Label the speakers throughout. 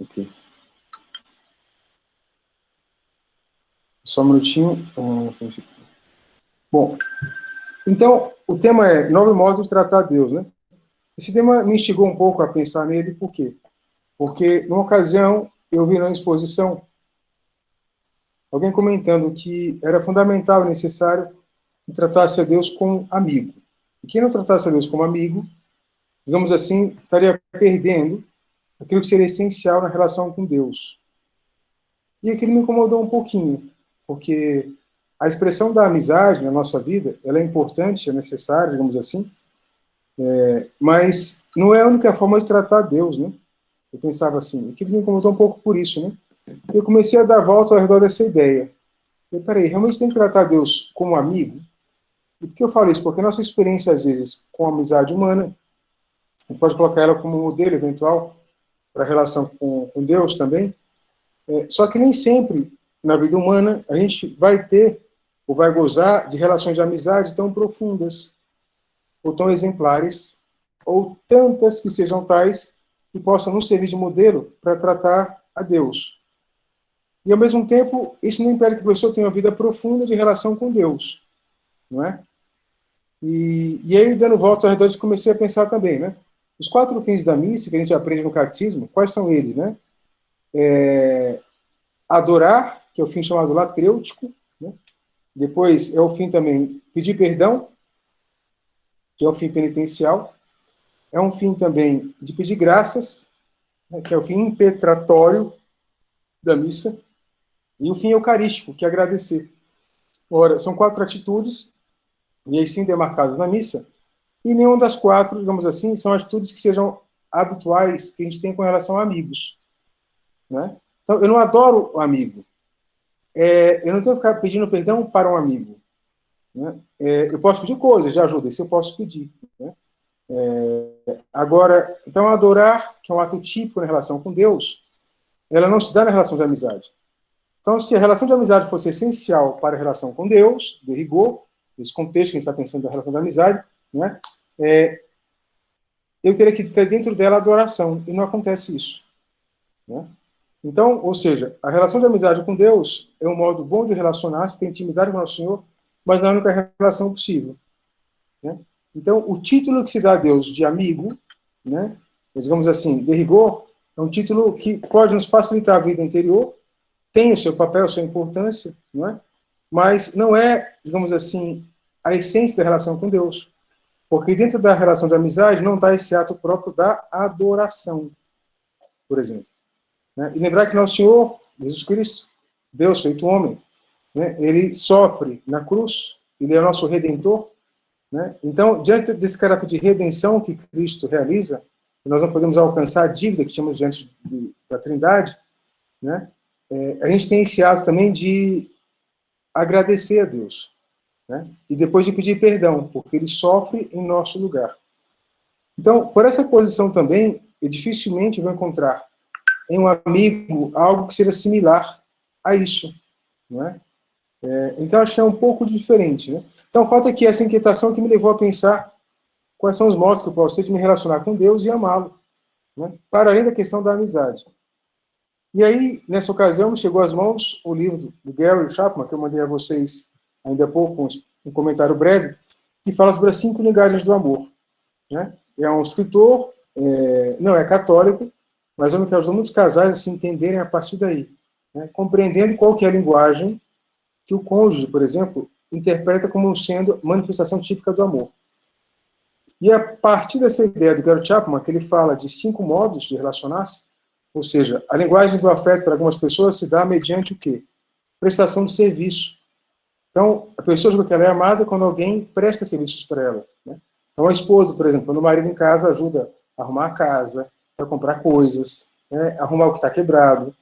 Speaker 1: Ok. Só um minutinho. Bom, então, o tema é 9 modos de tratar Deus, né? Esse tema me instigou um pouco a pensar nele, por quê? Porque, numa ocasião, eu vi na exposição alguém comentando que era fundamental e necessário que tratasse a Deus como amigo. E quem não tratasse a Deus como amigo, digamos assim, estaria perdendo aquilo que seria essencial na relação com Deus. E aquilo me incomodou um pouquinho, porque a expressão da amizade na nossa vida, ela é importante, é necessária, digamos assim, mas não é a única forma de tratar Deus, né? Eu pensava assim, aquilo me incomodou um pouco por isso, né? Eu comecei a dar volta ao redor dessa ideia. Eu, peraí, realmente tem que tratar Deus como amigo? E por que eu falo isso? Porque a nossa experiência, às vezes, com a amizade humana, a gente pode colocar ela como modelo eventual para a relação com Deus também, só que nem sempre, na vida humana, a gente vai ter ou vai gozar de relações de amizade tão profundas, ou tão exemplares, ou tantas que sejam tais que possam nos servir de modelo para tratar a Deus. E, ao mesmo tempo, isso não impede que a pessoa tenha uma vida profunda de relação com Deus, não é? E aí, dando volta ao redor, eu comecei a pensar também, né? Os 4 fins da missa que a gente aprende no catecismo, quais são eles, né? Adorar, que é o fim chamado latrêutico, né? Depois é o fim também pedir perdão, que é o fim penitencial. É um fim também de pedir graças, né? Que é o fim impetratório da missa. E o fim eucarístico, que é agradecer. Ora, são 4 atitudes, e aí sim demarcadas na missa, e nenhuma das 4, digamos assim, são atitudes que sejam habituais que a gente tem com relação a amigos, né? Então, eu não adoro o amigo. Eu não tenho que ficar pedindo perdão para um amigo, né? Eu posso pedir coisas de ajuda, isso eu posso pedir, né? Agora, então, adorar, que é um ato típico na relação com Deus, ela não se dá na relação de amizade. Então, se a relação de amizade fosse essencial para a relação com Deus, de rigor, nesse contexto que a gente está pensando da relação de amizade, né? Eu teria que ter dentro dela adoração, e não acontece isso, né? Então, ou seja, a relação de amizade com Deus é um modo bom de relacionar-se, ter intimidade com o nosso Senhor, mas não é a única relação possível, né? Então, o título que se dá a Deus de amigo, né, digamos assim, de rigor, é um título que pode nos facilitar a vida interior, tem o seu papel, a sua importância, não é? Mas não é, digamos assim, a essência da relação com Deus. Porque dentro da relação de amizade não está esse ato próprio da adoração, por exemplo, né? E lembrar que nosso Senhor, Jesus Cristo, Deus feito homem, né, ele sofre na cruz, ele é nosso Redentor, né? Então, diante desse caráter de redenção que Cristo realiza, nós não podemos alcançar a dívida que tínhamos diante da Trindade, né? A gente tem esse ato também de agradecer a Deus, né? E depois de pedir perdão, porque ele sofre em nosso lugar. Então, por essa posição também, eu dificilmente vou encontrar em um amigo algo que seja similar a isso, né? Então, acho que é um pouco diferente, né? Então, falta aqui essa inquietação que me levou a pensar quais são os modos que eu posso ter de me relacionar com Deus e amá-lo, né? Para além da questão da amizade. E aí, nessa ocasião, me chegou às mãos o livro do Gary Chapman, que eu mandei a vocês ainda há pouco, um comentário breve, que fala sobre as 5 linguagens do amor, né? É um escritor, não é católico, mas é um que ajudou muitos casais a se entenderem a partir daí, né? Compreendendo qual que é a linguagem que o cônjuge, por exemplo, interpreta como sendo manifestação típica do amor. E a partir dessa ideia do Gary Chapman, que ele fala de 5 modos de relacionar-se, ou seja, a linguagem do afeto para algumas pessoas se dá mediante o quê? Prestação de serviço. Então, a pessoa julga que ela é amada quando alguém presta serviços para ela, né? Então, a esposa, por exemplo, quando o marido em casa ajuda a arrumar a casa, para comprar coisas, né, arrumar o que está quebrado,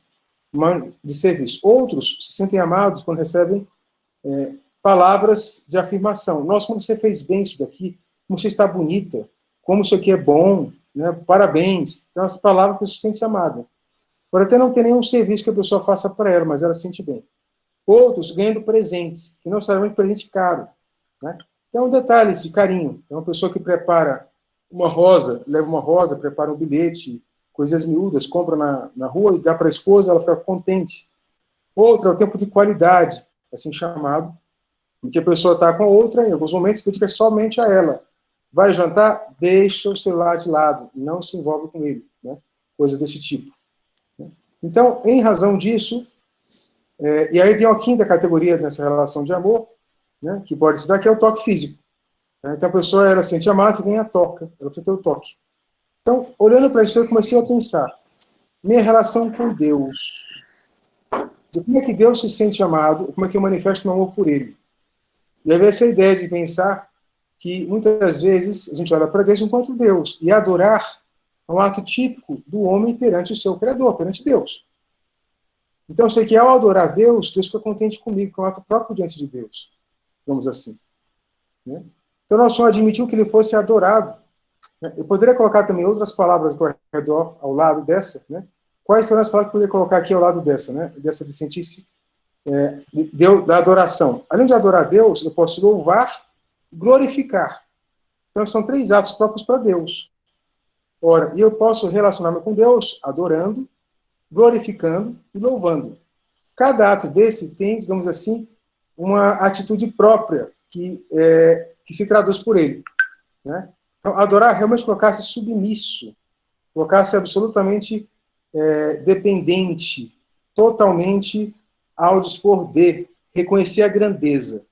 Speaker 1: de serviço. Outros se sentem amados quando recebem palavras de afirmação. Nossa, como você fez bem isso daqui, como você está bonita, como isso aqui é bom, né, parabéns. Então, as palavras que você se sente amada. Pode até não ter nenhum serviço que a pessoa faça para ela, mas ela se sente bem. Outros ganhando presentes, que não serão um presente caro, né? Então, detalhes de carinho. É uma pessoa que prepara uma rosa, leva uma rosa, prepara um bilhete coisas miúdas, compra na rua e dá para a esposa, ela fica contente. Outra é o tempo de qualidade, assim chamado, em que a pessoa está com a outra, em alguns momentos dedica somente a ela. Vai jantar, deixa o celular de lado, não se envolve com ele, né? Coisas desse tipo. Então, em razão disso, e aí vem a quinta categoria nessa relação de amor, né, que pode se dar, que é o toque físico. Então a pessoa, ela sente amar, se ganha toca, ela precisa ter o toque. Então, olhando para isso, eu comecei a pensar, minha relação com Deus, como é que Deus se sente amado, como é que eu manifesto meu amor por Ele? E aí essa ideia de pensar que muitas vezes a gente olha para Deus enquanto Deus, e adorar é um ato típico do homem perante o seu Criador, perante Deus. Então eu sei que ao adorar Deus, Deus fica contente comigo, que é um ato próprio diante de Deus, vamos assim. Né? Então nosso Senhor admitiu que Ele fosse adorado. Né? Eu poderia colocar também outras palavras ao redor, ao lado dessa, né? Quais serão as palavras que eu poderia colocar aqui ao lado dessa, né? Dessa de sentir-se da adoração. Além de adorar Deus, eu posso louvar, glorificar. Então, são três atos próprios para Deus. Ora, e eu posso relacionar-me com Deus adorando, glorificando e louvando. Cada ato desse tem, digamos assim, uma atitude própria que se traduz por ele. Né? Então, adorar realmente colocar-se submisso, colocar-se absolutamente dependente, totalmente ao dispor de, reconhecer a grandeza.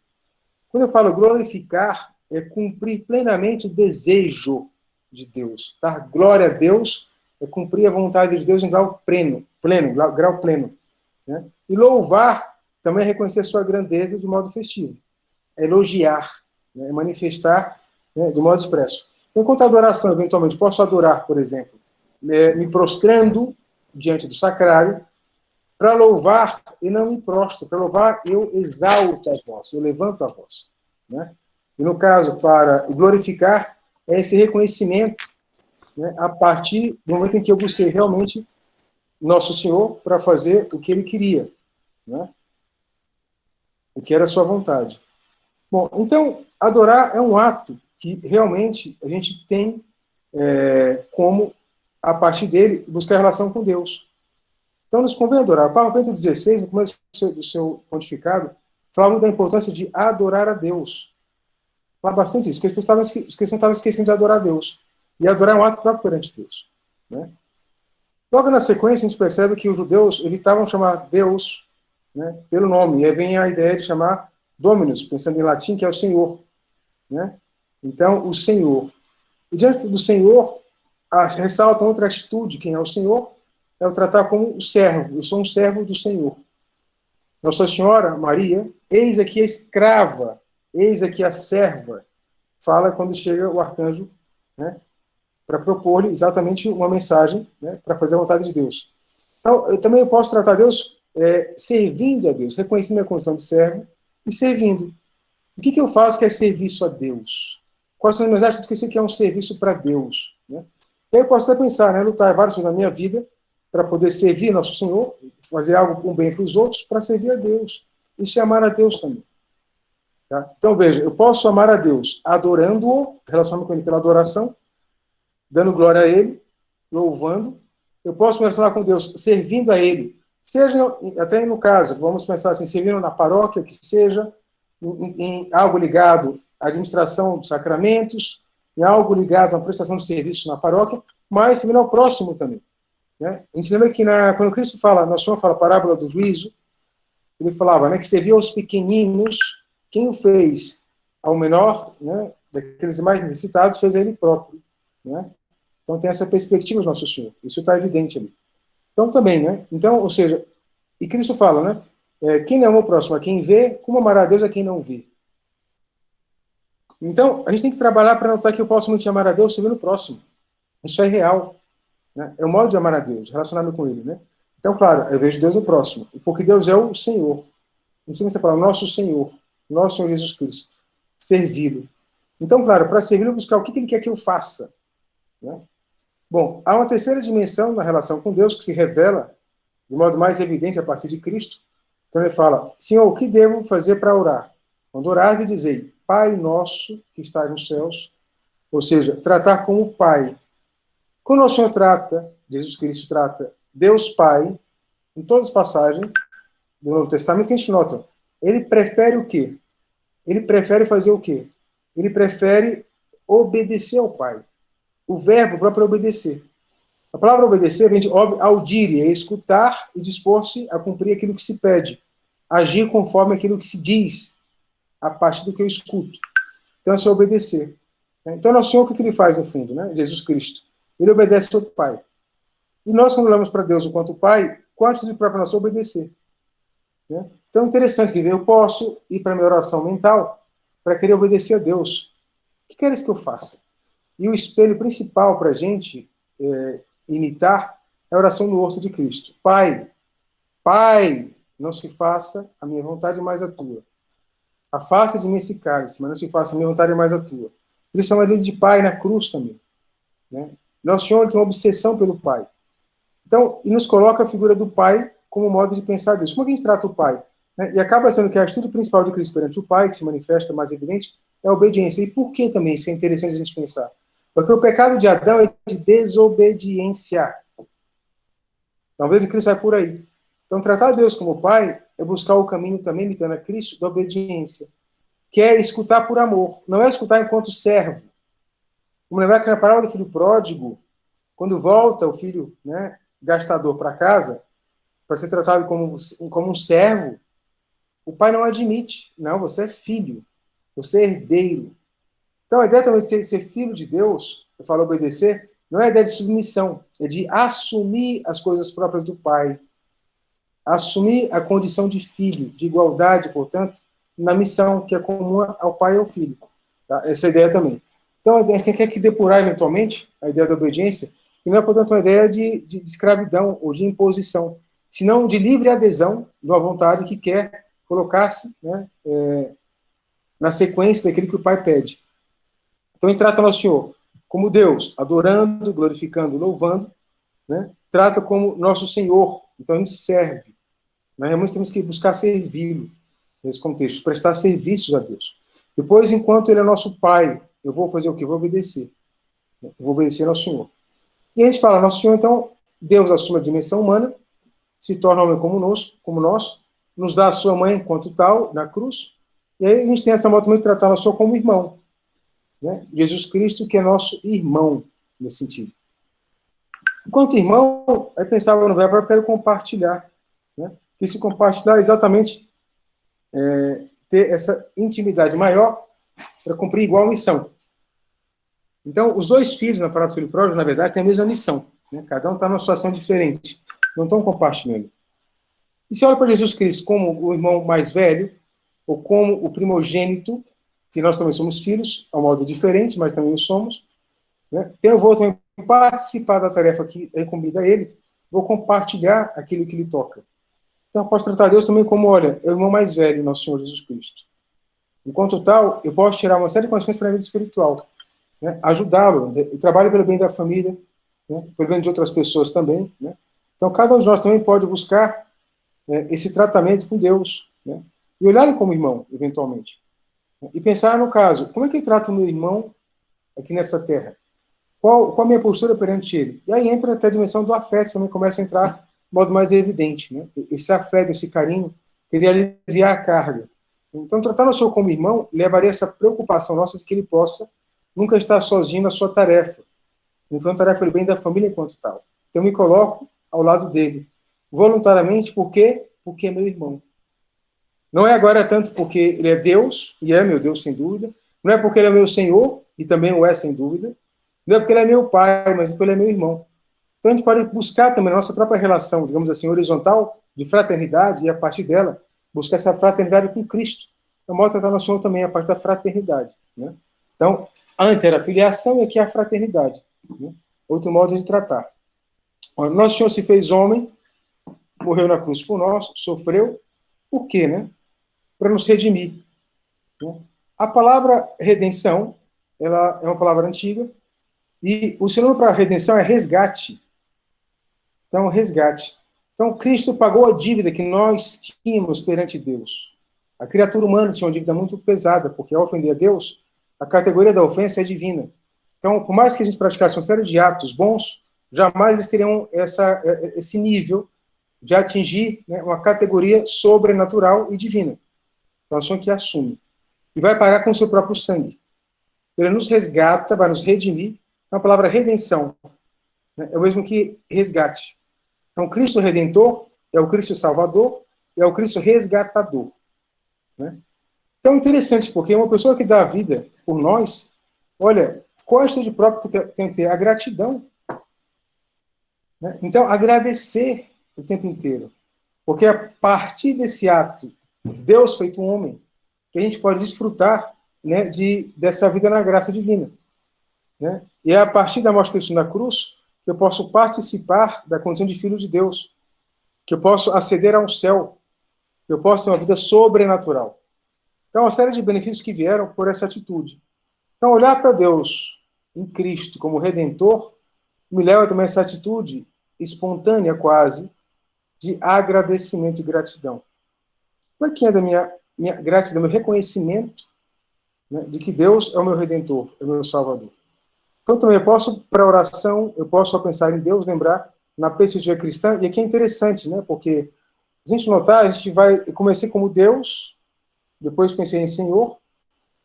Speaker 1: Quando eu falo glorificar, é cumprir plenamente o desejo de Deus. Dar glória a Deus é cumprir a vontade de Deus em grau pleno. Né? E louvar também é reconhecer a sua grandeza de modo festivo. É elogiar, né? É manifestar, né, de modo expresso. Enquanto a adoração, eventualmente, posso adorar, por exemplo, me prostrando diante do sacrário. Para louvar, eu não me prostro. Para louvar, eu exalto a voz, eu levanto a voz. Né? E no caso, para glorificar, é esse reconhecimento, né, a partir do momento em que eu busquei realmente Nosso Senhor para fazer o que Ele queria, né? O que era a sua vontade. Bom, então, adorar é um ato que realmente a gente tem como, a partir dele, buscar relação com Deus. Então, nos convém adorar. O Papa Bento XVI, no começo do seu pontificado, falava muito da importância de adorar a Deus. Fala bastante isso, que as pessoas estavam esquecendo de adorar a Deus. E adorar é um ato próprio perante Deus. Né? Logo na sequência, a gente percebe que os judeus estavam chamando Deus, né, pelo nome. E aí vem a ideia de chamar Dominus, pensando em latim, que é o Senhor. Né? Então, o Senhor. E diante do Senhor, ressalta outra atitude. Quem é o Senhor? É o tratar como o servo. Eu sou um servo do Senhor. Nossa Senhora, Maria, eis aqui a escrava, eis aqui a serva, fala quando chega o arcanjo, né, para propor-lhe exatamente uma mensagem, né, para fazer a vontade de Deus. Então, eu também posso tratar Deus servindo a Deus, reconhecendo minha condição de servo e servindo. O que eu faço que é serviço a Deus? Quais são as minhas atitudes que eu sei que é um serviço para Deus? Né? E aí eu posso até pensar, né, lutar várias coisas na minha vida para poder servir Nosso Senhor, fazer algo com bem para os outros, para servir a Deus. Isso é amar a Deus também. Tá? Então, veja, eu posso amar a Deus adorando-o, relacionando com Ele pela adoração, dando glória a Ele, louvando. Eu posso me relacionar com Deus servindo a Ele, seja, até no caso, vamos pensar assim, servindo na paróquia, que seja em algo ligado à administração dos sacramentos, em algo ligado à prestação de serviço na paróquia, mas servindo ao próximo também. Né? A gente lembra que quando Cristo fala, Nosso Senhor fala a parábola do juízo, ele falava, né, que servia aos pequeninos, quem o fez ao menor, né, daqueles mais necessitados, fez a ele próprio. Né? Então tem essa perspectiva do Nosso Senhor, isso está evidente ali. Então também, né? Então, ou seja, e Cristo fala, né, quem não ama o próximo a quem vê, como amará a Deus a quem não vê. Então, a gente tem que trabalhar para notar que eu posso muito amar a Deus servindo o próximo. Isso é real. Né? É o modo de amar a Deus, relacionar-me com Ele. Né? Então, claro, eu vejo Deus no próximo, porque Deus é o Senhor. Não sei se falar, nosso Senhor Jesus Cristo. Servi-lo. Então, claro, para servi-lo, buscar o que Ele quer que eu faça. Né? Bom, há uma terceira dimensão na relação com Deus que se revela de modo mais evidente a partir de Cristo. Então ele fala, Senhor, o que devo fazer para orar? Quando orar, dizei, Pai nosso que está nos céus, ou seja, tratar como Pai. Quando o Senhor trata Jesus Cristo trata Deus Pai, em todas as passagens do Novo Testamento, que a gente nota, ele prefere o quê? Ele prefere fazer o quê? Ele prefere obedecer ao Pai. O verbo próprio é obedecer. A palavra obedecer vem de audire, é escutar e dispor-se a cumprir aquilo que se pede. Agir conforme aquilo que se diz, a partir do que eu escuto. Então, é só obedecer. Então, nosso Senhor, o que ele faz, no fundo, né? Jesus Cristo? Ele obedece ao Pai. E nós, quando olhamos para Deus enquanto Pai, quanto de própria nossa obedecer? Né? Então, é interessante, quer dizer, eu posso ir para a minha oração mental para querer obedecer a Deus. O que queres que eu faça? E o espelho principal para a gente imitar é a oração no rosto de Cristo. Pai, Pai, não se faça a minha vontade, mais a tua. Afasta de mim esse cálice, mas não se faça a minha vontade, mais a tua. Cristo é uma lei de Pai na cruz também. Né? Nosso Senhor tem uma obsessão pelo Pai. Então, e nos coloca a figura do Pai como modo de pensar Deus. Como é que a gente trata o Pai? Né? E acaba sendo que a atitude principal de Cristo perante o Pai, que se manifesta mais evidente, é a obediência. E por que também isso é interessante a gente pensar? Porque o pecado de Adão é de desobediência. Talvez o Cristo vai por aí. Então, tratar Deus como Pai é buscar o caminho também, imitando a Cristo, da obediência. Que é escutar por amor. Não é escutar enquanto servo. Vamos lembrar que na parábola do filho pródigo, quando volta o filho, né, gastador para casa, para ser tratado como um servo, o pai não admite. Não, você é filho. Você é herdeiro. Então, a ideia também de ser filho de Deus, eu falo obedecer, não é a ideia de submissão, é de assumir as coisas próprias do pai. Assumir a condição de filho, de igualdade, portanto, na missão que é comum ao pai e ao filho. Tá? Essa é a ideia também. Então, a gente tem que depurar, eventualmente, a ideia da obediência, e não é, portanto, uma ideia de escravidão ou de imposição, senão de livre adesão de uma vontade que quer colocar-se, né, na sequência daquilo que o pai pede. Então, ele trata nosso Senhor como Deus, adorando, glorificando, louvando, né? Trata como nosso Senhor, então a gente serve. Nós realmente temos que buscar servi-lo nesse contexto, prestar serviços a Deus. Depois, enquanto ele é nosso Pai, eu vou fazer o quê? Eu vou obedecer. Eu vou obedecer ao Senhor. E a gente fala, nosso Senhor, então, Deus assume a dimensão humana, se torna homem como nós, nos dá a sua mãe enquanto tal, na cruz, e aí a gente tem essa modo também de tratar nosso Senhor como irmão. Né? Jesus Cristo, que é nosso irmão, nesse sentido. Enquanto irmão, aí pensava no verbo, eu quero compartilhar. Né? Que se compartilhar é exatamente ter essa intimidade maior para cumprir igual missão. Então, os dois filhos, na parábola do filho pródigo, na verdade, têm a mesma missão. Né? Cada um está numa situação diferente. Não estão compartilhando. E se olha para Jesus Cristo como o irmão mais velho, ou como o primogênito, que nós também somos filhos, a um modo diferente, mas também o somos, né? Então eu vou também participar da tarefa que é incumbida a ele, vou compartilhar aquilo que lhe toca. Então eu posso tratar Deus também como, olha, é o irmão mais velho, nosso Senhor Jesus Cristo. Enquanto tal, eu posso tirar uma série de consequências para a vida espiritual, né? Ajudá-lo, eu trabalho pelo bem da família, né? Pelo bem de outras pessoas também, né? Então cada um de nós também pode buscar esse tratamento com Deus, né? E olhar ele como irmão, eventualmente. E pensar no caso, como é que eu trato o meu irmão aqui nessa terra? Qual a minha postura perante ele? E aí entra até a dimensão do afeto, também começa a entrar de modo mais evidente. Né? Esse afeto, esse carinho, queria aliviar a carga. Então, tratar o Senhor como irmão levaria essa preocupação nossa de que ele possa nunca estar sozinho na sua tarefa. Não foi uma tarefa do bem da família enquanto tal. Então, eu me coloco ao lado dele. Voluntariamente, por quê? Porque é meu irmão. Não é agora tanto porque ele é Deus, e é meu Deus, sem dúvida. Não é porque ele é meu Senhor, e também o é, sem dúvida. Não é porque ele é meu pai, mas porque ele é meu irmão. Então a gente pode buscar também a nossa própria relação, digamos assim, horizontal, de fraternidade, e a partir dela, buscar essa fraternidade com Cristo. É uma outra noção também, a parte da fraternidade. Né? Então, antes era a filiação e aqui é a fraternidade. Né? Outro modo de tratar. Nosso Senhor se fez homem, morreu na cruz por nós, sofreu. Por quê, né? Para nos redimir. Né? A palavra redenção, ela é uma palavra antiga, e o sinônimo para redenção é resgate. Então, resgate. Então, Cristo pagou a dívida que nós tínhamos perante Deus. A criatura humana tinha uma dívida muito pesada, porque ao ofender a Deus, a categoria da ofensa é divina. Então, por mais que a gente praticasse uma série de atos bons, jamais eles teriam esse nível de atingir, né, uma categoria sobrenatural e divina. Então, são que assume. E vai pagar com o seu próprio sangue. Ele nos resgata, vai nos redimir. Então, a palavra redenção, né, é o mesmo que resgate. Então, Cristo Redentor é o Cristo Salvador, é o Cristo Resgatador. Né? Então, é interessante, porque uma pessoa que dá a vida por nós, olha, qual é a atitude própria que tem que ter? A gratidão. Né? Então, agradecer o tempo inteiro. Porque a partir desse ato, Deus feito um homem, que a gente pode desfrutar, né, dessa vida na graça divina. Né? E é a partir da morte de Cristo na cruz que eu posso participar da condição de filho de Deus, que eu posso aceder ao céu, que eu posso ter uma vida sobrenatural. Então, uma série de benefícios que vieram por essa atitude. Então, olhar para Deus em Cristo como Redentor me leva também a essa atitude espontânea, quase, de agradecimento e gratidão. Como é que é da minha gratidão, meu reconhecimento, né, de que Deus é o meu Redentor, é o meu Salvador. Então, também eu posso, para a oração, eu posso pensar em Deus, lembrar na perspectiva cristã, e aqui é interessante, né, porque a gente notar, a gente vai, eu comecei como Deus, depois pensei em Senhor,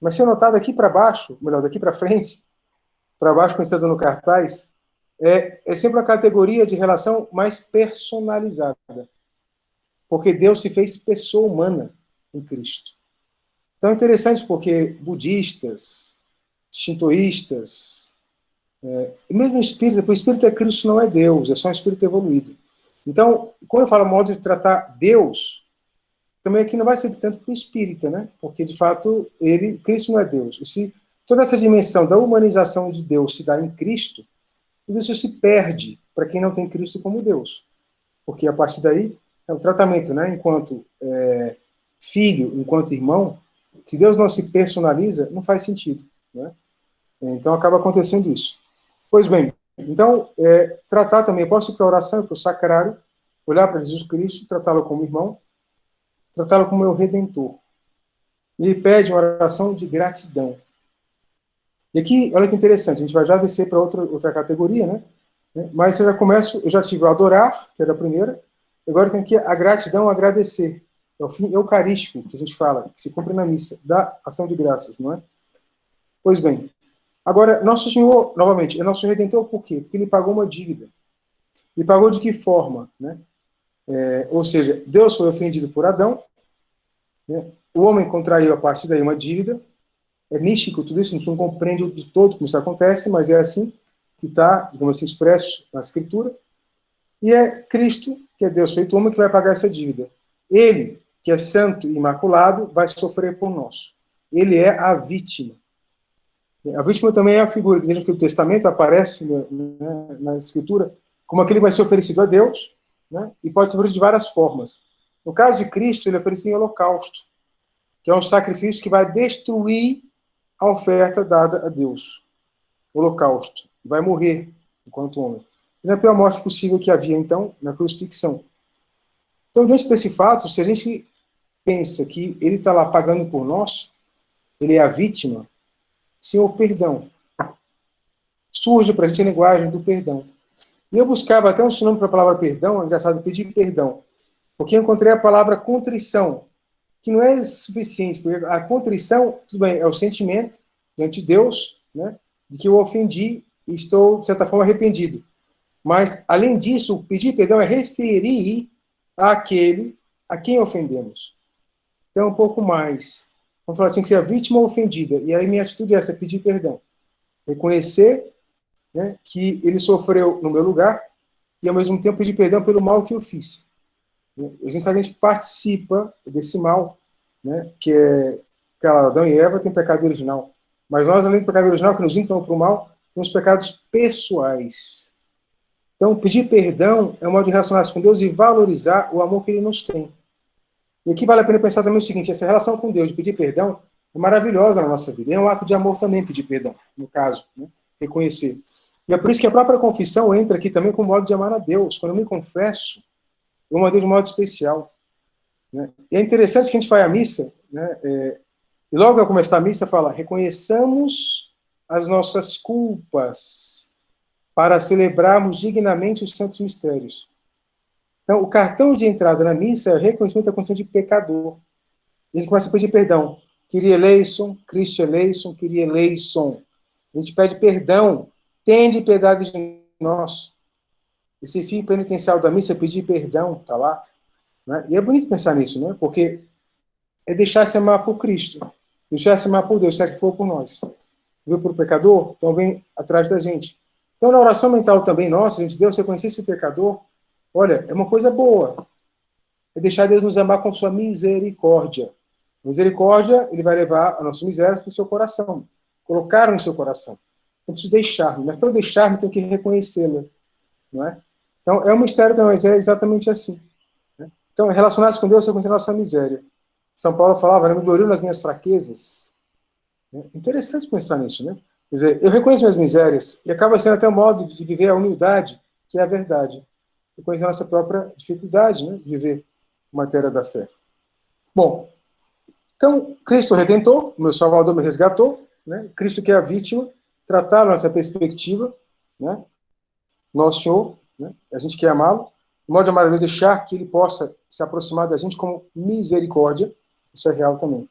Speaker 1: mas se eu notar daqui para baixo, melhor, daqui para frente, para baixo, quando está dando cartaz, é sempre uma categoria de relação mais personalizada. Porque Deus se fez pessoa humana em Cristo. Então é interessante porque budistas, shintoístas, e mesmo o espírito é Cristo, não é Deus, é só um espírito evoluído. Então, quando eu falo modo de tratar Deus, também aqui não vai ser tanto para o espírita, né? Porque, de fato, Cristo não é Deus. E se toda essa dimensão da humanização de Deus se dá em Cristo, tudo isso se perde para quem não tem Cristo como Deus. Porque, a partir daí, é um tratamento, né? Enquanto filho, enquanto irmão, se Deus não se personaliza, não faz sentido, né? Então, acaba acontecendo isso. Pois bem, então, tratar também, eu posso ir para a oração, para o sacrário, olhar para Jesus Cristo, tratá-lo como irmão, tratá-lo como meu Redentor. Ele pede uma oração de gratidão. E aqui, olha que interessante, a gente vai já descer para outra categoria, né? Mas eu já tive o adorar, que era a primeira, agora tem aqui a gratidão, agradecer. É o fim eucarístico que a gente fala, que se cumpre na missa, da ação de graças, não é? Pois bem, agora, nosso Senhor, novamente, é nosso Redentor por quê? Porque ele pagou uma dívida. E pagou de que forma, né? Ou seja, Deus foi ofendido por Adão, né? O homem contraiu a partir daí uma dívida. É místico tudo isso, a gente não compreende de todo como isso acontece, mas é assim que está, digamos assim, expresso na Escritura. E é Cristo, que é Deus feito homem, que vai pagar essa dívida. Ele, que é santo e imaculado, vai sofrer por nós. Ele é a vítima. A vítima também é a figura, desde que o Testamento aparece, né, na Escritura como aquele que vai ser oferecido a Deus, né, e pode ser oferecido de várias formas. No caso de Cristo, ele é oferecido em holocausto, que é um sacrifício que vai destruir a oferta dada a Deus. O holocausto. Vai morrer enquanto homem. E na pior morte possível que havia, então, na crucifixão. Então, diante desse fato, se a gente pensa que ele está lá pagando por nós, ele é a vítima, Senhor, perdão. Surge para a gente a linguagem do perdão. E eu buscava até um sinônimo para a palavra perdão, é engraçado, pedir perdão. Porque eu encontrei a palavra contrição, que não é suficiente, porque a contrição, tudo bem, é o sentimento diante de Deus, né, de que eu ofendi e estou, de certa forma, arrependido. Mas, além disso, pedir perdão é referir àquele a quem ofendemos. Então, um pouco mais. Vamos falar assim, que se a vítima é ofendida, e aí minha atitude é essa, pedir perdão. Reconhecer, né, que ele sofreu no meu lugar e, ao mesmo tempo, pedir perdão pelo mal que eu fiz. A gente participa desse mal, né, que é que Adão e Eva têm pecado original. Mas nós, além do pecado original, que nos inclinam para o mal, temos pecados pessoais. Então, pedir perdão é um modo de relacionar-se com Deus e valorizar o amor que ele nos tem. E aqui vale a pena pensar também o seguinte, essa relação com Deus de pedir perdão é maravilhosa na nossa vida. É um ato de amor também pedir perdão, no caso, né, reconhecer. E é por isso que a própria confissão entra aqui também com o modo de amar a Deus. Quando eu me confesso, eu amo a Deus de um modo especial. Né? E é interessante que a gente vai à missa, né, e logo ao começar a missa fala, reconheçamos as nossas culpas. para celebrarmos dignamente os santos mistérios. Então, o cartão de entrada na missa é o reconhecimento da condição de pecador. A gente começa a pedir perdão. Kyrie eleison, Christe eleison, Kyrie eleison. A gente pede perdão. Tende piedade de nós. Esse fim penitencial da missa é pedir perdão, tá lá. Né? E é bonito pensar nisso, né? Porque é deixar-se amar por Cristo. Deixar-se amar por Deus, sacrificou por nós. Viu por pecador? Então vem atrás da gente. Então, na oração mental também nossa, a gente, Deus, reconhecer esse pecador, olha, é uma coisa boa. É deixar Deus nos amar com sua misericórdia. Misericórdia, ele vai levar a nossa miséria para o seu coração. Colocar no seu coração. Eu preciso deixar-me, mas para eu deixar-me, tenho que reconhecê-la. Não é? Então, é um mistério, mas é exatamente assim. Né? Então, relacionar-se com Deus é reconhecer a nossa miséria. São Paulo falava, eu me glorio nas minhas fraquezas. É interessante pensar nisso, né? Quer dizer, eu reconheço minhas misérias e acaba sendo até um modo de viver a humildade, que é a verdade. Reconhecer a nossa própria dificuldade, né? De viver a matéria da fé. Bom, então, Cristo Redentor, meu Salvador me resgatou, né? Cristo que é a vítima, tratá-lo nessa perspectiva, né? Nosso Senhor, né? A gente quer amá-lo, de modo de amar a Deus, deixar que ele possa se aproximar da gente como misericórdia, isso é real também.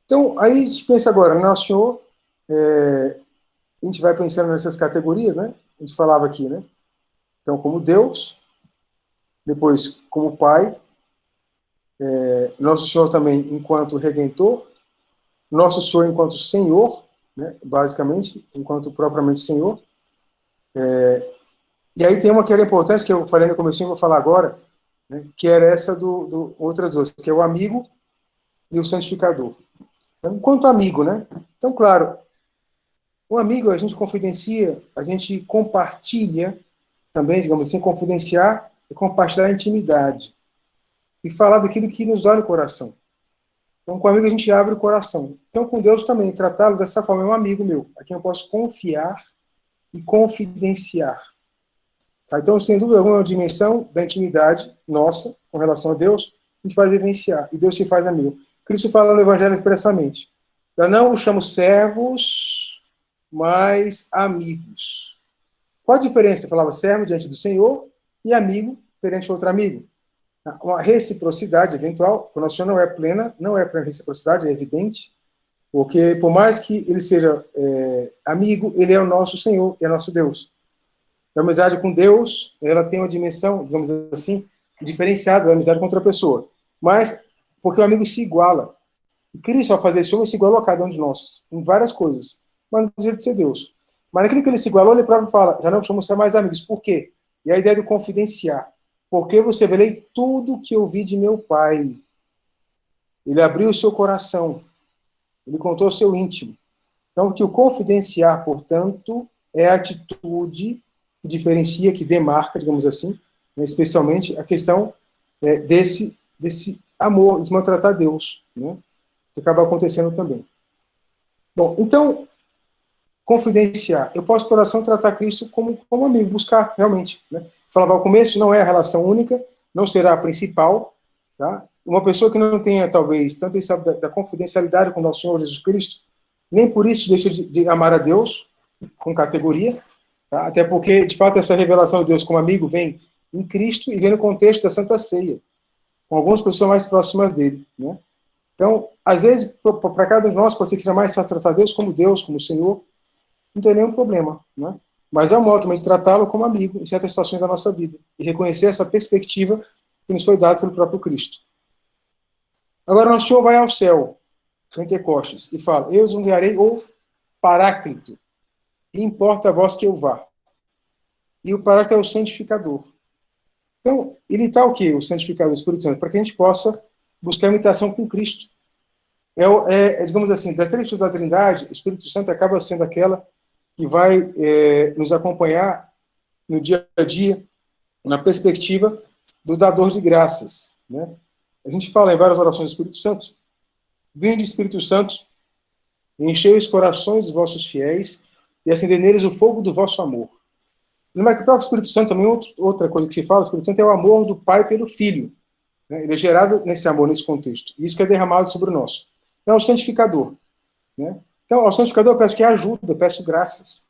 Speaker 1: Então, aí a gente pensa agora, Nosso Senhor, a gente vai pensando nessas categorias, né? A gente falava aqui, né? Então, como Deus, depois como Pai, Nosso Senhor também enquanto Redentor, Nosso Senhor enquanto Senhor, né? Basicamente, enquanto propriamente Senhor. E aí tem uma que era importante, que eu falei no comecinho, vou falar agora, né? Que era essa do outras duas, que é o amigo e o santificador. Então, enquanto amigo, né? Então, claro, o amigo a gente confidencia, a gente compartilha também, digamos assim, confidenciar e compartilhar a intimidade. E falar daquilo que nos dói no coração. Então, com o amigo a gente abre o coração. Então, com Deus também, tratá-lo dessa forma, é um amigo meu, a quem eu posso confiar e confidenciar. Tá? Então, sem dúvida alguma, é uma dimensão da intimidade nossa, com relação a Deus, a gente vai vivenciar. E Deus se faz amigo. Cristo fala no Evangelho expressamente. Eu não os chamo servos, mas amigos. Qual a diferença? Eu falava servo diante do Senhor e amigo perante outro amigo. Uma reciprocidade eventual, o nosso Senhor não é plena reciprocidade, é evidente, porque por mais que ele seja amigo, ele é o nosso Senhor, é nosso Deus. A amizade com Deus, ela tem uma dimensão, digamos assim, diferenciada da amizade com outra pessoa. Mas, porque o amigo se iguala. E Cristo, ao fazer esse homem, se igualou a cada um de nós, em várias coisas, mas não deixa de ser Deus. Mas naquilo que ele se igualou, ele próprio fala, já não chamamos ser mais amigos. Por quê? E a ideia do confidenciar. Porque você velei tudo que eu vi de meu pai. Ele abriu o seu coração. Ele contou o seu íntimo. Então, que o confidenciar, portanto, é a atitude que diferencia, que demarca, digamos assim, né, especialmente a questão desse amor, de maltratar Deus, né, que acaba acontecendo também. Bom, então, confidenciar. Eu posso, por oração, tratar Cristo como amigo, buscar realmente. Né? Falava ao começo, não é a relação única, não será a principal. Tá? Uma pessoa que não tenha, talvez, tanto esse da confidencialidade com o nosso Senhor Jesus Cristo, nem por isso deixa de amar a Deus com categoria, tá? Até porque, de fato, essa revelação de Deus como amigo vem em Cristo e vem no contexto da Santa Ceia, com algumas pessoas mais próximas dele. Né? Então, às vezes, para cada um de nós, pode ser que seja mais tratar Deus, como Senhor, não tem nenhum problema. Né? Mas é um modo também de tratá-lo como amigo em certas situações da nossa vida e reconhecer essa perspectiva que nos foi dada pelo próprio Cristo. Agora, nosso Senhor vai ao céu, Pentecostes, e fala, eu os enviarei o Paráclito, e importa a vós que eu vá. E o Paráclito é o santificador. Então, ele está o quê? O santificador, o Espírito Santo, para que a gente possa buscar a imitação com Cristo. Digamos assim, das três pessoas da Trindade, o Espírito Santo acaba sendo aquela que vai nos acompanhar no dia a dia, na perspectiva do dador de graças. Né? A gente fala em várias orações do Espírito Santo, vinde Espírito Santo, enchei os corações dos vossos fiéis e acendei neles o fogo do vosso amor. Lembra que o próprio Espírito Santo também, outra coisa que se fala, o Espírito Santo é o amor do Pai pelo Filho. Né? Ele é gerado nesse amor, nesse contexto. E isso que é derramado sobre nós. Então, é o santificador. Né? Então, ao santificador eu peço que ajuda, eu peço graças.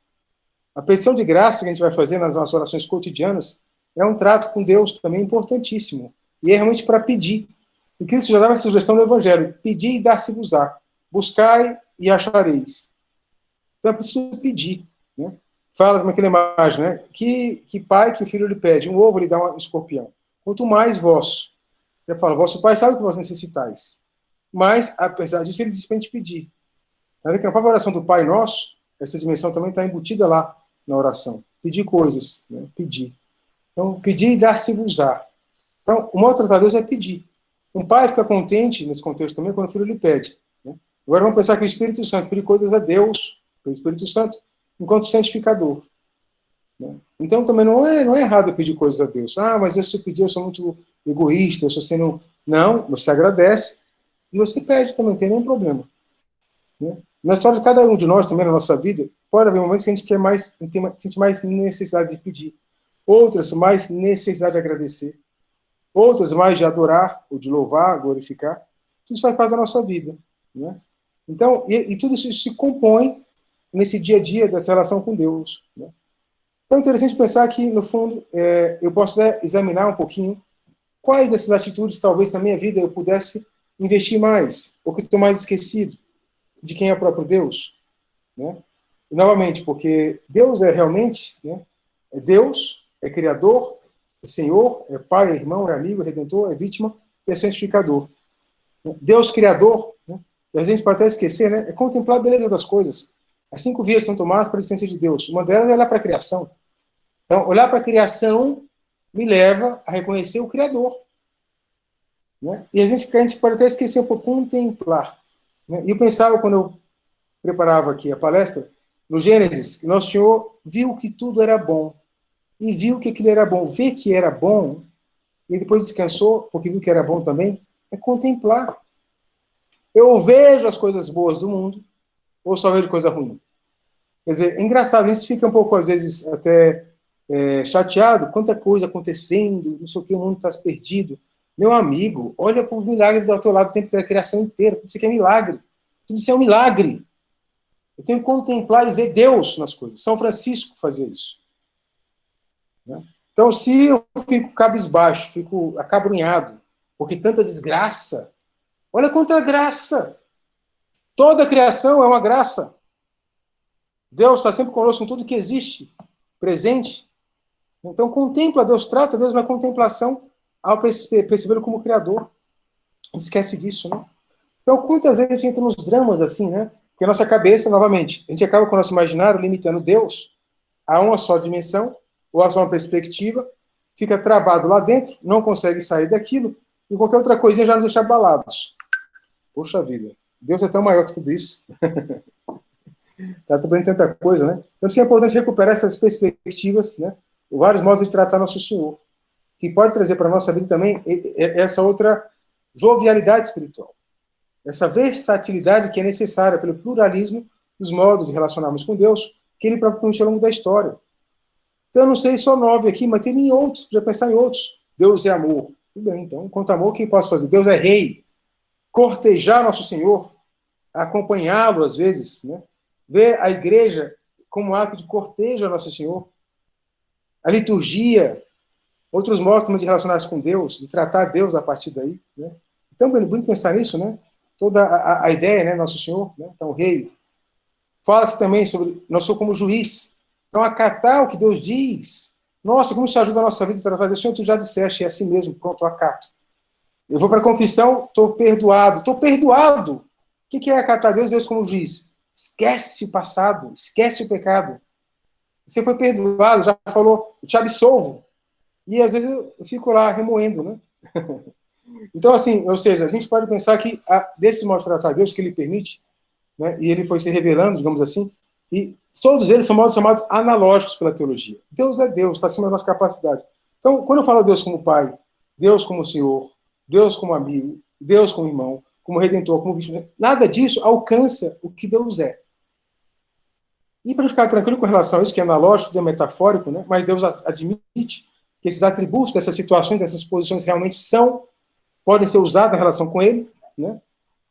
Speaker 1: A petição de graça que a gente vai fazer nas nossas orações cotidianas é um trato com Deus também importantíssimo. E é realmente para pedir. E Cristo já dava a sugestão no Evangelho: pedi e dar-se-vos-á. Buscai e achareis. Então é preciso pedir. Né? Fala como aquela imagem, né? Que pai que o filho lhe pede, um ovo lhe dá um escorpião. Quanto mais vós. Ele fala, vosso pai sabe o que vós necessitais. Mas, apesar disso, ele diz para a gente pedir. Sabe que na própria oração do Pai Nosso, essa dimensão também está embutida lá na oração. Pedir coisas, né? Pedir. Então, pedir e dar-se-vos-á. Então, o modo de tratar Deus é pedir. Um pai fica contente, nesse contexto também, quando o filho lhe pede. Né? Agora vamos pensar que o Espírito Santo pede coisas a Deus, o Espírito Santo, enquanto santificador. Né? Então, também não é errado eu pedir coisas a Deus. Ah, mas se eu pedir, eu sou muito egoísta, eu sou sendo... Não, você agradece e você pede também, não tem nenhum problema. Né? Na história de cada um de nós, também na nossa vida, pode haver momentos que a gente quer mais, sente mais necessidade de pedir. Outras, mais necessidade de agradecer. Outras, mais de adorar, ou de louvar, glorificar. Tudo isso faz parte da nossa vida. Né? Então, e tudo isso se compõe nesse dia a dia dessa relação com Deus. Né? Então é interessante pensar que, no fundo, eu posso examinar um pouquinho quais dessas atitudes, talvez, na minha vida, eu pudesse investir mais, ou que estou mais esquecido de quem é o próprio Deus. Né? E, novamente, porque Deus é realmente, né, é Deus, é Criador, é Senhor, é Pai, é Irmão, é Amigo, é Redentor, é Vítima e é Santificador. Deus Criador, né, e a gente pode até esquecer, né, é contemplar a beleza das coisas. As 5 vias de São Tomás para a existência de Deus. Uma delas é olhar para a criação. Então, olhar para a criação me leva a reconhecer o Criador. Né? E a gente pode até esquecer um pouco, contemplar. Né? E eu pensava, quando eu preparava aqui a palestra, no Gênesis, que nosso Senhor viu que tudo era bom. E viu que aquilo era bom. Ver que era bom, e depois descansou, porque viu que era bom também, é contemplar. Eu vejo as coisas boas do mundo, ou só vejo coisa ruim? Quer dizer, é engraçado, a gente fica um pouco, às vezes, até chateado, quanta coisa acontecendo, não sei o que, o mundo está perdido. Meu amigo, olha para o milagre do teu lado o tempo da criação inteira. Tudo isso aqui é milagre. Tudo isso é um milagre. Eu tenho que contemplar e ver Deus nas coisas. São Francisco fazia isso. Né? Então, se eu fico cabisbaixo, fico acabrunhado, porque tanta desgraça, olha quanta graça. Toda a criação é uma graça. Deus está sempre conosco com tudo que existe, presente. Então, contempla Deus, trata Deus na contemplação ao percebê-lo como Criador. Esquece disso, né? Então, quantas vezes a gente entra nos dramas assim, né? Porque a nossa cabeça, novamente, a gente acaba com o nosso imaginário limitando Deus a uma só dimensão, ou a só uma perspectiva, fica travado lá dentro, não consegue sair daquilo, e qualquer outra coisinha já nos deixa abalados. Poxa vida, Deus é tão maior que tudo isso. Está trabalhando tanta coisa, né? Então, é importante recuperar essas perspectivas, né? Vários modos de tratar nosso Senhor, que pode trazer para a nossa vida também essa outra jovialidade espiritual, essa versatilidade que é necessária pelo pluralismo dos modos de relacionarmos com Deus, que ele próprio conheceu ao longo da história. Então, eu não sei só 9 aqui, mas tem em outros, já pensar em outros. Deus é amor. Tudo bem, então, quanto amor, o que posso fazer? Deus é rei. Cortejar nosso Senhor, acompanhá-lo às vezes, né? Ver a igreja como ato de cortejo a nosso Senhor. A liturgia, outros modos também de relacionar-se com Deus, de tratar Deus a partir daí. Né? Então, é bonito pensar nisso, né? Toda a ideia, né, Nosso Senhor, né? Então, o rei. Fala-se também sobre nós somos como juiz. Então, acatar o que Deus diz. Nossa, como isso ajuda a nossa vida a tratar Deus? Senhor, tu já disseste, é assim mesmo, pronto, eu acato. Eu vou para a confissão, estou perdoado. Estou perdoado. O que é acatar Deus? Deus como juiz. Esquece o passado, esquece o pecado. Você foi perdoado, já falou, eu te absolvo. E às vezes eu fico lá remoendo, né? Então, assim, ou seja, a gente pode pensar que desse modo de tratar Deus que ele permite, né, e ele foi se revelando, digamos assim, e todos eles são modos chamados analógicos pela teologia. Deus é Deus, está acima da nossa capacidade. Então, quando eu falo Deus como Pai, Deus como Senhor, Deus como amigo, Deus como irmão, como Redentor, como vítima, nada disso alcança o que Deus é. E para ficar tranquilo com relação a isso, que é analógico, tudo é metafórico, né, mas Deus admite que esses atributos, dessas situações, dessas posições realmente podem ser usados em relação com ele, né?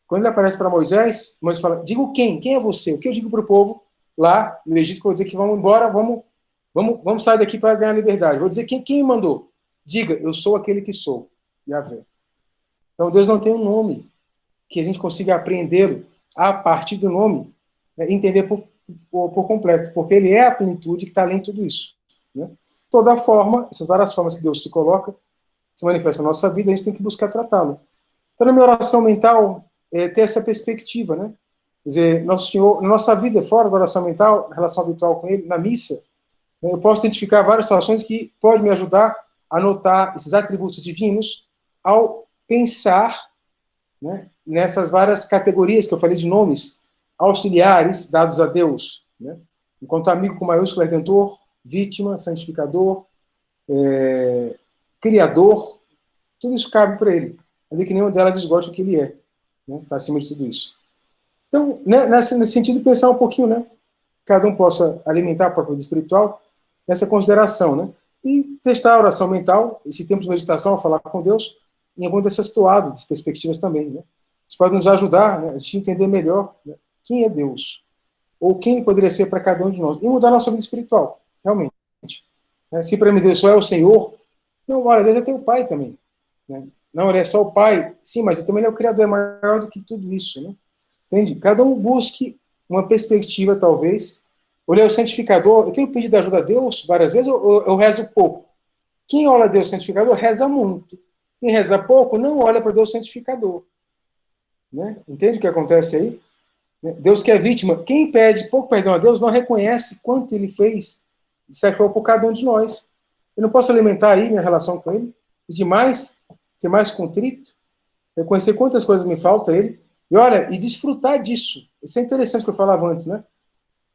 Speaker 1: Quando ele aparece para Moisés, Moisés fala, digo quem? Quem é você? O que eu digo para o povo? lá no Egito, que eu vou dizer que vamos embora, vamos sair daqui para ganhar liberdade. Vou dizer quem me mandou. Diga, eu sou aquele que sou, Yahvé. Então Deus não tem um nome que a gente consiga apreendê-lo a partir do nome, né, entender por completo, porque ele é a plenitude que está além de tudo isso. Né? Toda forma, essas várias formas que Deus se coloca, se manifesta na nossa vida, a gente tem que buscar tratá-lo. Então, na minha oração mental, ter essa perspectiva, né? Quer dizer, Nosso Senhor, na nossa vida, fora da oração mental, na relação habitual com Ele, na missa, né, eu posso identificar várias situações que podem me ajudar a notar esses atributos divinos ao pensar, né, nessas várias categorias que eu falei de nomes auxiliares dados a Deus, né? Enquanto amigo com maiúsculo, redentor, vítima, santificador, criador, tudo isso cabe para ele. Ainda que nenhuma delas esgote o que ele é. Está acima de tudo isso. Então, né, nesse sentido, pensar um pouquinho, né? Cada um possa alimentar a própria vida espiritual nessa consideração, né? E testar a oração mental, esse tempo de meditação, a falar com Deus, em alguma dessas toadas, perspectivas também, né? Isso pode nos ajudar, né, a gente entender melhor, né, quem é Deus, ou quem poderia ser para cada um de nós, e mudar a nossa vida espiritual, realmente. Né? Se para mim Deus só é o Senhor, não, olha, Deus é teu Pai também. Né? Não, ele é só o Pai, sim, mas ele também é o Criador, é maior do que tudo isso, né? Entende? Cada um busque uma perspectiva, talvez. Ele é o santificador. Eu tenho pedido ajuda a Deus várias vezes, eu rezo pouco. Quem olha a Deus santificador, reza muito. Quem reza pouco, não olha para Deus santificador. Né? Entende o que acontece aí? Deus que é vítima. Quem pede pouco perdão a Deus não reconhece quanto ele fez e sacrificou por cada um de nós. Eu não posso alimentar aí minha relação com ele, demais, ser mais contrito, reconhecer quantas coisas me faltam a ele, e olha, e desfrutar disso. Isso é interessante que eu falava antes, né?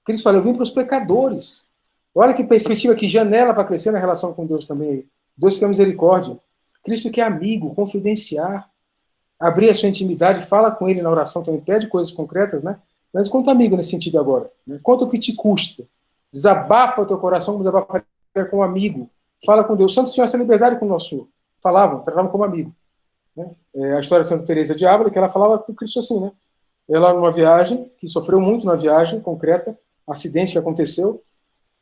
Speaker 1: Cristo fala, eu vim para os pecadores. Olha que perspectiva, que janela para crescer na relação com Deus também. Deus que é misericórdia. Cristo que é amigo, confidenciar, abrir a sua intimidade, fala com ele na oração também, pede coisas concretas, né? Mas conta amigo nesse sentido agora. Né? Conta o que te custa. Desabafa o teu coração, desabafa com um amigo. Fala com Deus. Santos tinham essa liberdade com o nosso Senhor. Falavam, tratavam como amigo. Né? A história de Santa Teresa de Ávila, que ela falava com Cristo assim, né? Ela, numa viagem, que sofreu muito na viagem concreta, acidente que aconteceu,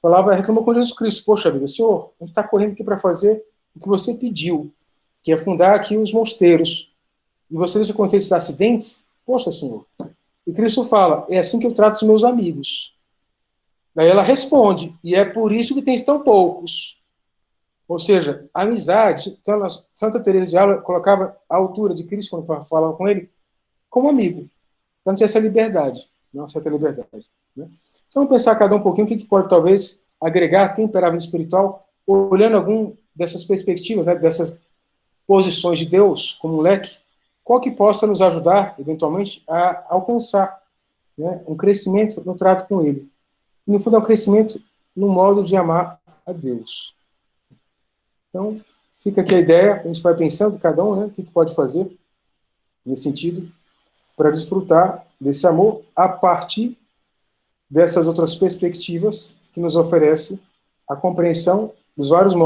Speaker 1: falava, reclamou com Jesus Cristo, poxa vida, Senhor, a gente está correndo aqui para fazer o que você pediu, que é fundar aqui os mosteiros, e você deixa acontecer esses acidentes? Poxa, Senhor. E Cristo fala, é assim que eu trato os meus amigos. Daí ela responde, e é por isso que tem tão poucos. Ou seja, a amizade, então, Santa Teresa de Ávila colocava a altura de Cristo quando falava com ele como amigo. Então tinha essa liberdade, uma certa liberdade. Né? Então vamos pensar cada um pouquinho o que pode talvez agregar, temperar a vida espiritual, olhando algum dessas perspectivas, né, dessas posições de Deus como um leque, qual que possa nos ajudar, eventualmente, a alcançar, né, um crescimento no trato com Ele. E, no fundo, é um crescimento no modo de amar a Deus. Então, fica aqui a ideia, a gente vai pensando, cada um, né, o que pode fazer nesse sentido, para desfrutar desse amor a partir dessas outras perspectivas que nos oferece a compreensão dos vários modos